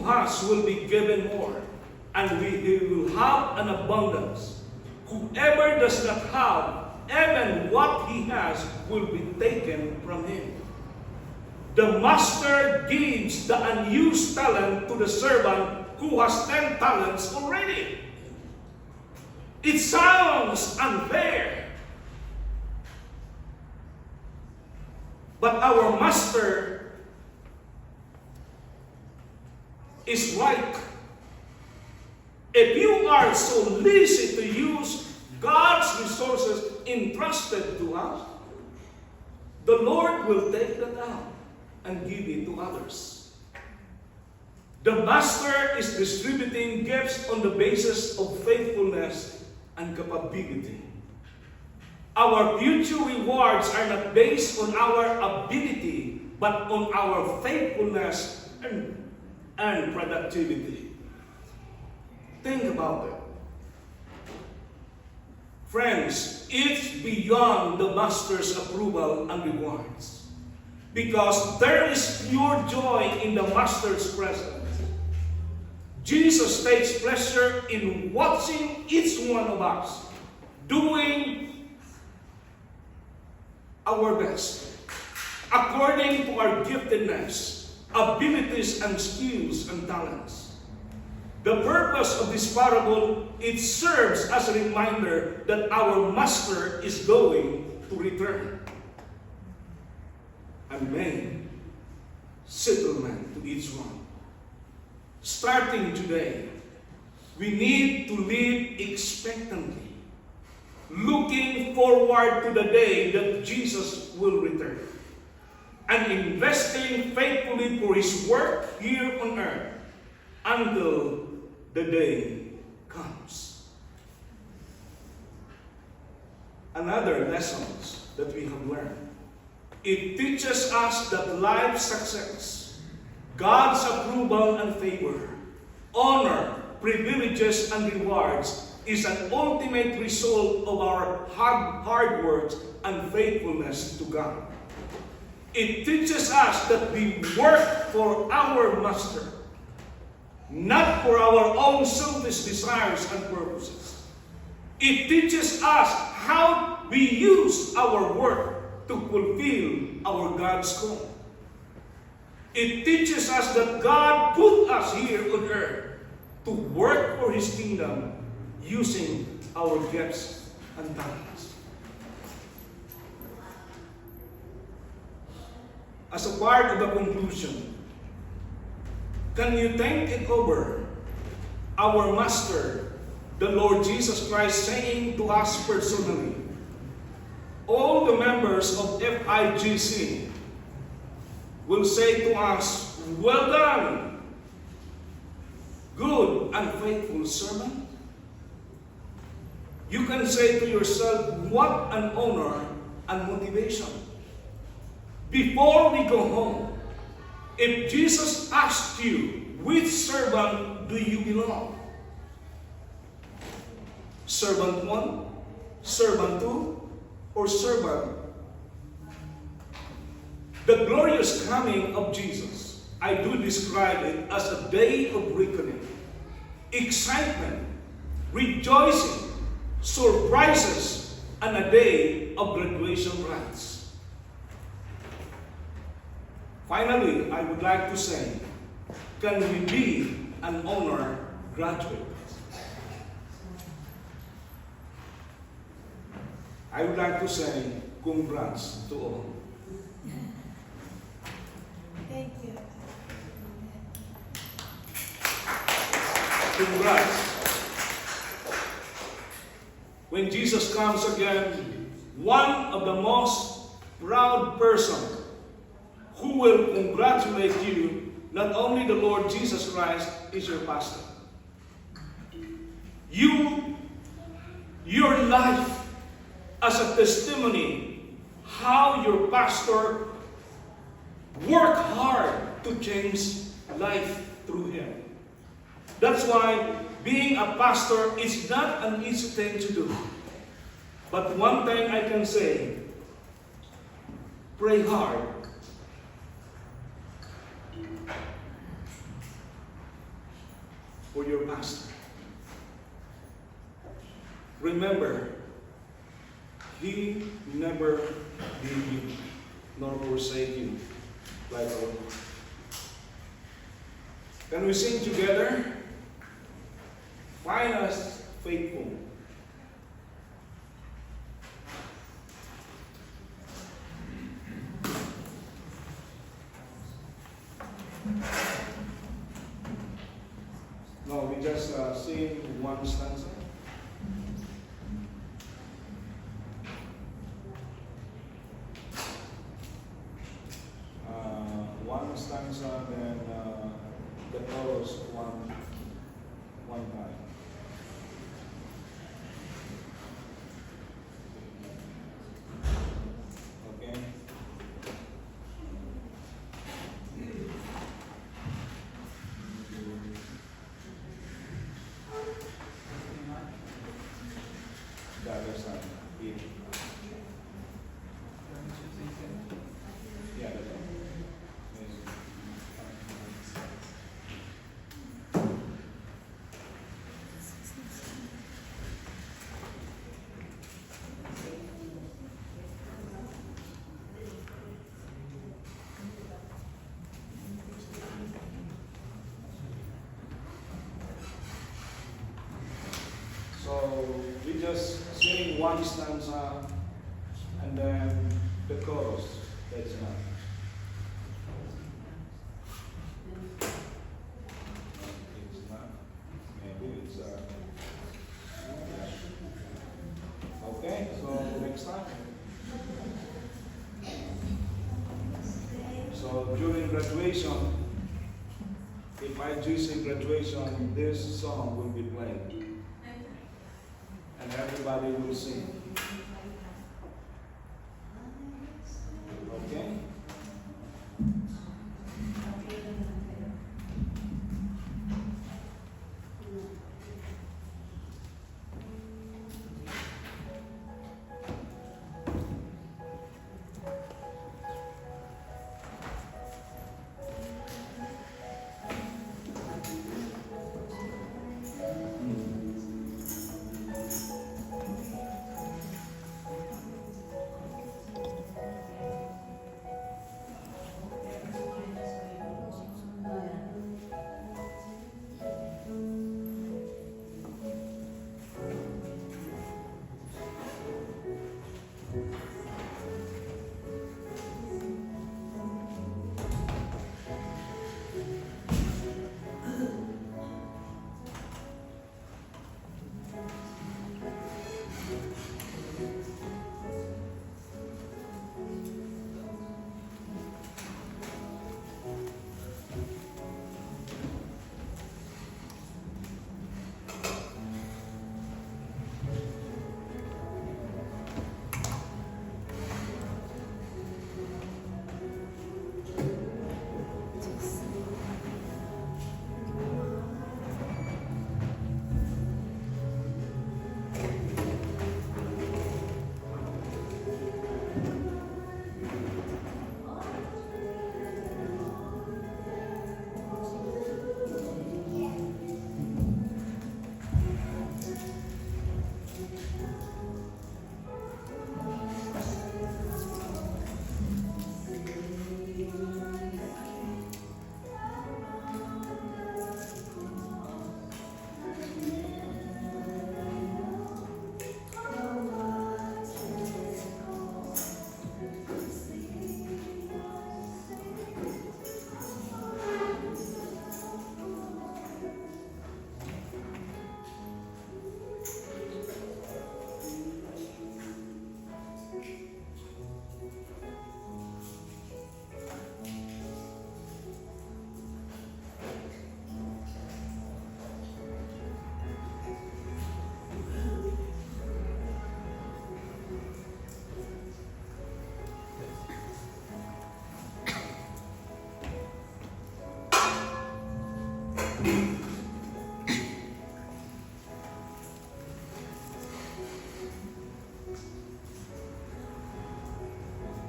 has will be given more, and he will have an abundance. Whoever does not have, even what he has will be taken from him. The master gives the unused talent to the servant who has 10 talents already. It sounds unfair. But our master is right. If you are so lazy to use God's resources entrusted to us, the Lord will take that out and give it to others. The master is distributing gifts on the basis of faithfulness and capability. Our future rewards are not based on our ability, but on our faithfulness and productivity. Think about it. Friends, it's beyond the master's approval and rewards, because there is pure joy in the master's presence. Jesus takes pleasure in watching each one of us doing our best according to our giftedness, abilities, and skills and talents. The purpose of this parable, it serves as a reminder that our master is going to return and make settlement to each one. Starting today, we need to live expectantly, looking forward to the day that Jesus will return, and investing faithfully for his work here on earth until the day comes. Another lesson that we have learned. It teaches us that life success, God's approval and favor, honor, privileges, and rewards is an ultimate result of our hard work and faithfulness to God. It teaches us that we work for our Master, not for our own selfish desires and purposes. It teaches us how we use our work to fulfill our God's call. It teaches us that God put us here on earth to work for His kingdom using our gifts and talents. As a part of the conclusion, can you think it over? Our Master, the Lord Jesus Christ, saying to us personally, all the members of FIGC will say to us, well done, good and faithful servant. You can say to yourself, what an honor and motivation. Before we go home, if Jesus asked you, which servant do you belong? Servant 1, servant 2, or servant? The glorious coming of Jesus, I do describe it as a day of reckoning, excitement, rejoicing, surprises, and a day of graduation rites. Finally, I would like to say, can we be an honor graduate? I would like to say, congrats to all. Thank you. Congrats. When Jesus comes again, one of the most proud person who will congratulate you, not only the Lord Jesus Christ, is your pastor. Your life as a testimony, how your pastor worked hard to change life through him. That's why being a pastor is not an easy thing to do. But one thing I can say, pray hard. For your pastor. Remember, he never leave you nor forsake you like our Lord. Can we sing together? Find us faithful. No, we just sing one stanza. One stanza, then the chorus one time. Okay. The other side. Yeah, that's right. So we just sing one stanza and then the chorus. That's enough. It's not. Maybe it's okay. So next time. So during graduation, if I choose in graduation, this song will be played. And everybody will sing. Okay?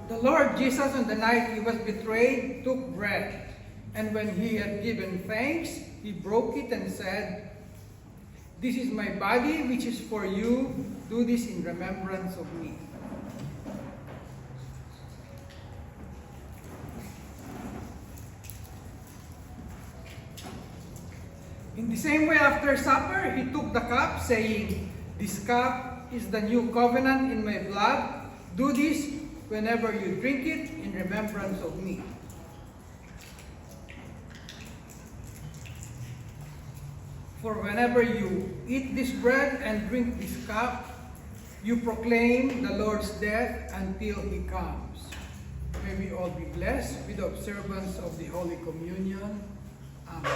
The Lord Jesus, on the night he was betrayed, took bread, and when he had given thanks, he broke it and said, "This is my body, which is for you. Do this in remembrance of me." In the same way, after supper, he took the cup, saying, "This cup is the new covenant in my blood. Do this whenever you drink it in remembrance of me." For whenever you eat this bread and drink this cup, you proclaim the Lord's death until he comes. May we all be blessed with the observance of the Holy Communion. Amen.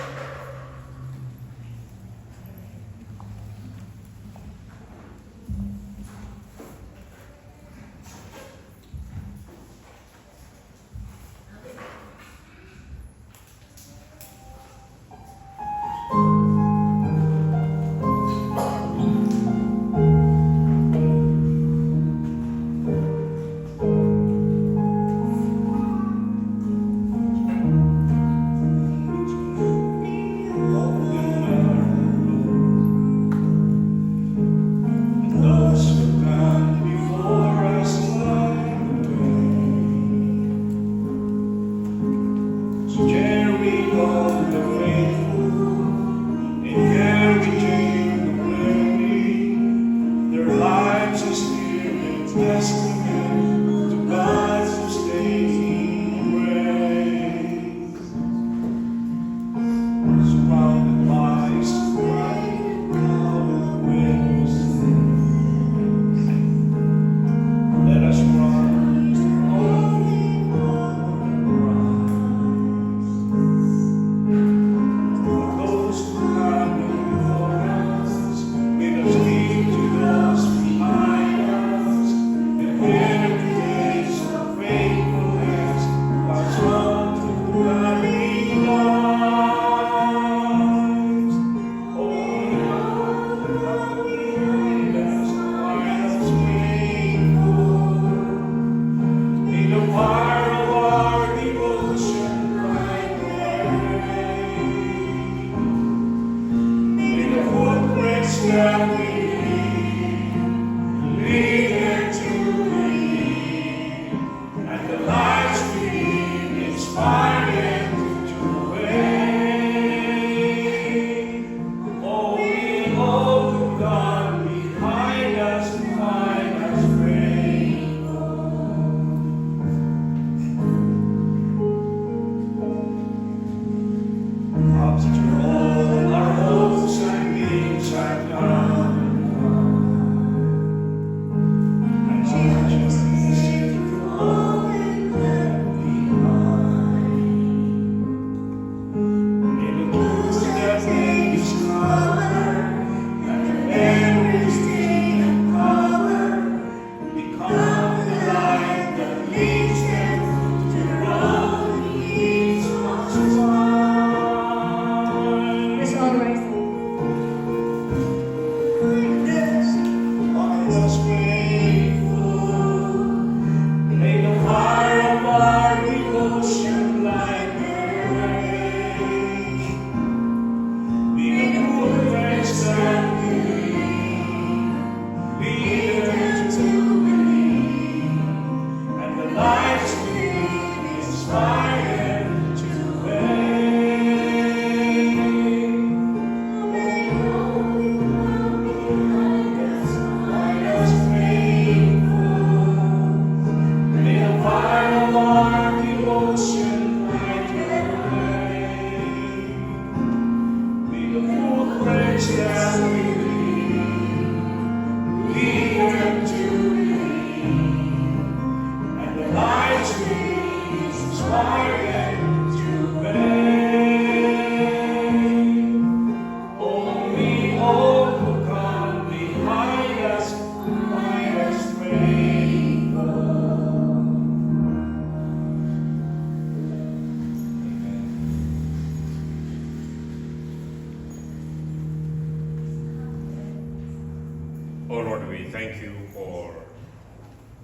Oh Lord, we thank you for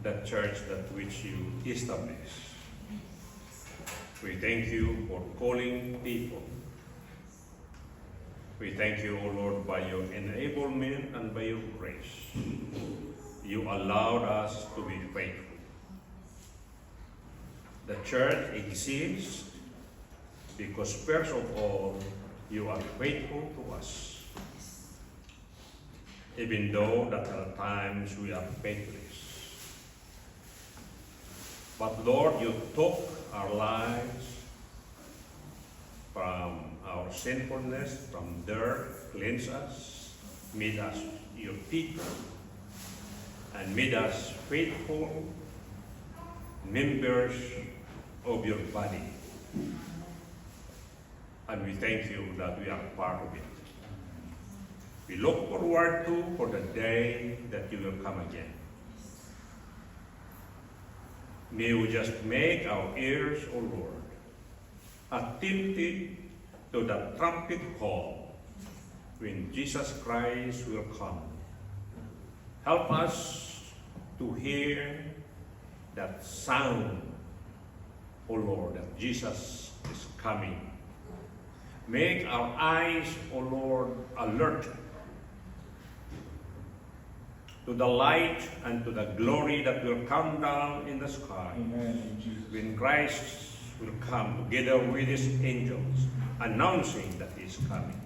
the church that which you established. We thank you for calling people. We thank you, O Lord, by your enablement and by your grace. You allowed us to be faithful. The church exists because first of all, you are faithful to us. Even though that at times we are faithless. But Lord, you took our lives from our sinfulness, from dirt, cleanse us, made us your people, and made us faithful members of your body. And we thank you that we are part of it. We look forward for the day that you will come again. May we just make our ears, O Lord, attentive to the trumpet call when Jesus Christ will come. Help us to hear that sound, O Lord, that Jesus is coming. Make our eyes, O Lord, alert to the light and to the glory that will come down in the sky. When Christ will come together with his angels, announcing that he is coming.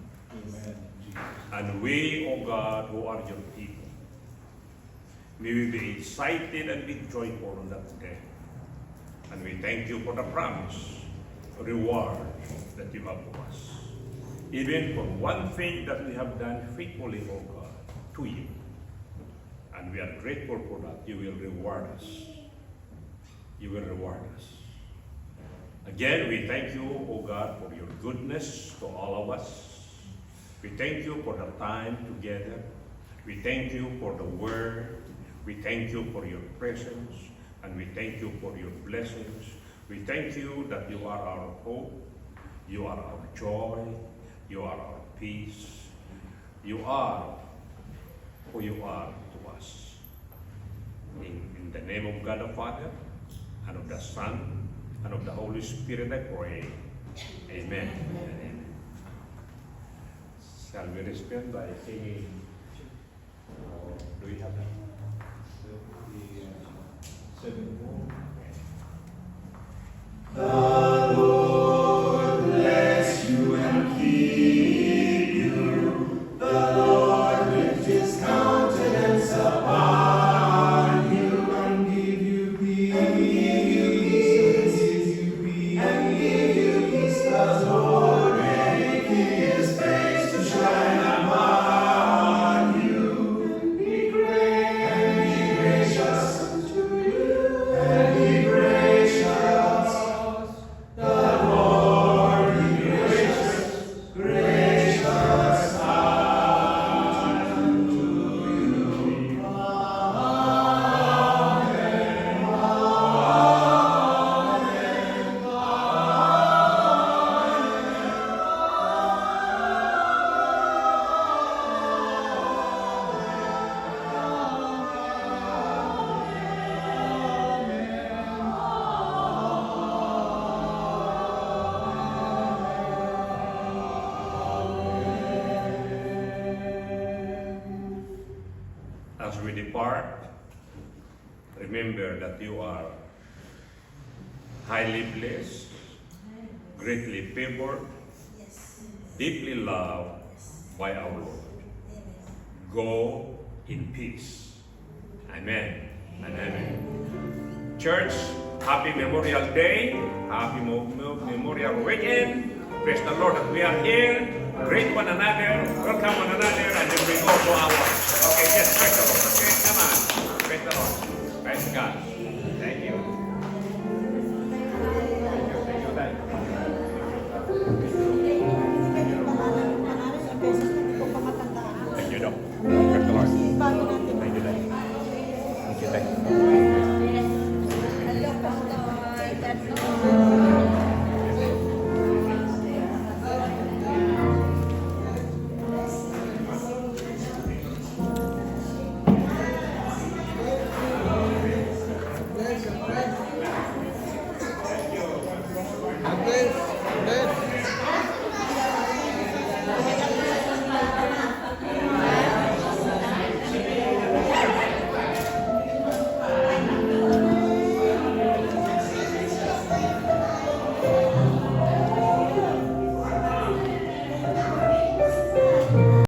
And we, O God, who are your people, may we be excited and be joyful on that day. And we thank you for the promise, reward that you have for us. Even for one thing that we have done faithfully, O God, to you. And we are grateful for that. You will reward us. You will reward us. Again, we thank you, O God, for your goodness to all of us. We thank you for the time together. We thank you for the word. We thank you for your presence. And we thank you for your blessings. We thank you that you are our hope. You are our joy. You are our peace. You are who you are to us. In the name of God the Father, and of the Son, and of the Holy Spirit I pray. Amen. Amen. Shall we respond by singing? Do we have that? The 7th. As we depart, remember that you are highly blessed, greatly favored, deeply loved by our Lord. Go in peace. Amen and amen. Church, happy Memorial Day, happy Memorial Weekend. Praise the Lord that we are here, greet one another, welcome one another, and then we go to ours. Okay, yes, praise the Lord. Okay, come on. Praise the Lord. Praise God. Thank you. Thank you, Dad. Thank you, Doc. Praise the Lord. Thank you, Dad. Thank you, Dad. Okay?